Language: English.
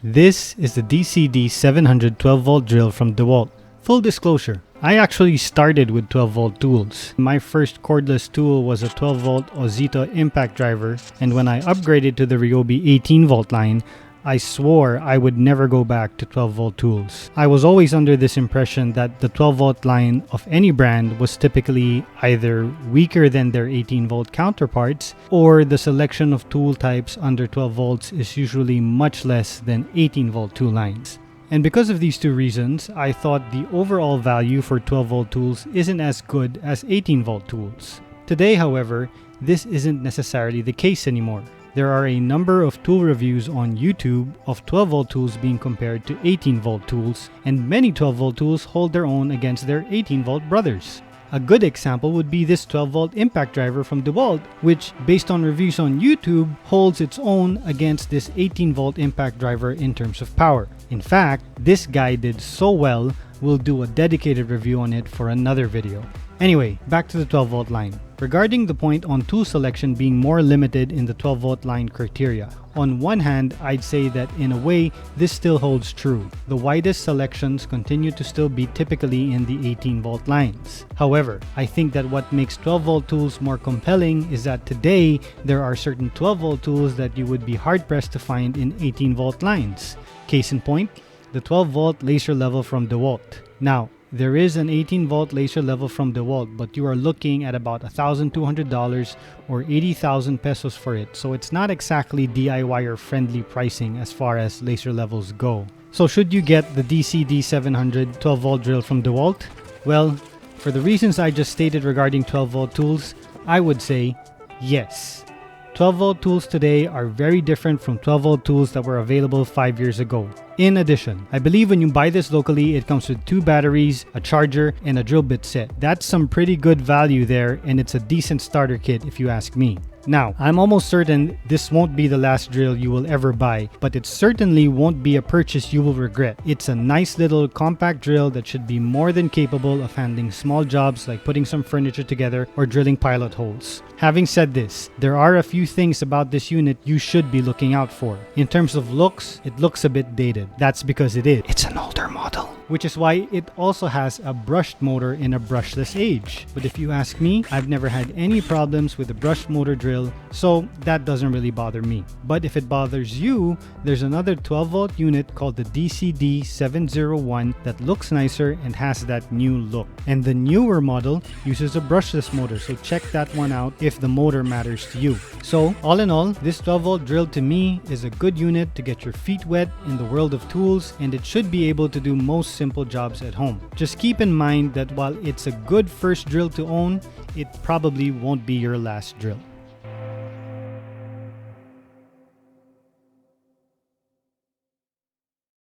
This is the DCD700 12-volt drill from Dewalt. Full disclosure, I actually started with 12-volt tools. My first cordless tool was a 12-volt Ozita impact driver, and when I upgraded to the Ryobi 18-volt line, I swore I would never go back to 12-volt tools. I was always under this impression that the 12-volt line of any brand was typically either weaker than their 18-volt counterparts, or the selection of tool types under 12 volts is usually much less than 18-volt tool lines. And because of these two reasons, I thought the overall value for 12-volt tools isn't as good as 18-volt tools. Today, however, this isn't necessarily the case anymore. There are a number of tool reviews on YouTube of 12-volt tools being compared to 18-volt tools, and many 12-volt tools hold their own against their 18-volt brothers. A good example would be this 12-volt impact driver from Dewalt, which, based on reviews on YouTube, holds its own against this 18-volt impact driver in terms of power. In fact, this guy did so well, we'll do a dedicated review on it for another video. Anyway, back to the 12-volt line. Regarding the point on tool selection being more limited in the 12-volt line criteria, on one hand, I'd say that in a way, this still holds true. The widest selections continue to still be typically in the 18-volt lines. However, I think that what makes 12-volt tools more compelling is that today, there are certain 12-volt tools that you would be hard-pressed to find in 18-volt lines. Case in point, the 12-volt laser level from Dewalt. Now, there is an 18-volt laser level from Dewalt, but you are looking at about $1,200 or 80,000 pesos for it, so it's not exactly DIYer friendly pricing as far as laser levels go. So should you get the DCD700 12-volt drill from Dewalt? Well, for the reasons I just stated regarding 12-volt tools, I would say yes. 12-volt tools today are very different from 12-volt tools that were available 5 years ago. In addition, I believe when you buy this locally, it comes with 2 batteries, a charger, and a drill bit set. That's some pretty good value there, and it's a decent starter kit if you ask me. Now, I'm almost certain this won't be the last drill you will ever buy, but it certainly won't be a purchase you will regret. It's a nice little compact drill that should be more than capable of handling small jobs like putting some furniture together or drilling pilot holes. Having said this, there are a few things about this unit you should be looking out for. In terms of looks, it looks a bit dated. That's because it is. It's an older model. Which is why it also has a brushed motor in a brushless age. But if you ask me, I've never had any problems with a brushed motor drill, so that doesn't really bother me. But if it bothers you, there's another 12-volt unit called the DCD701 that looks nicer and has that new look. And the newer model uses a brushless motor, so check that one out if the motor matters to you. So all in all, this 12-volt drill to me is a good unit to get your feet wet in the world of tools, and it should be able to do most simple jobs at home. Just keep in mind that while it's a good first drill to own, it probably won't be your last drill.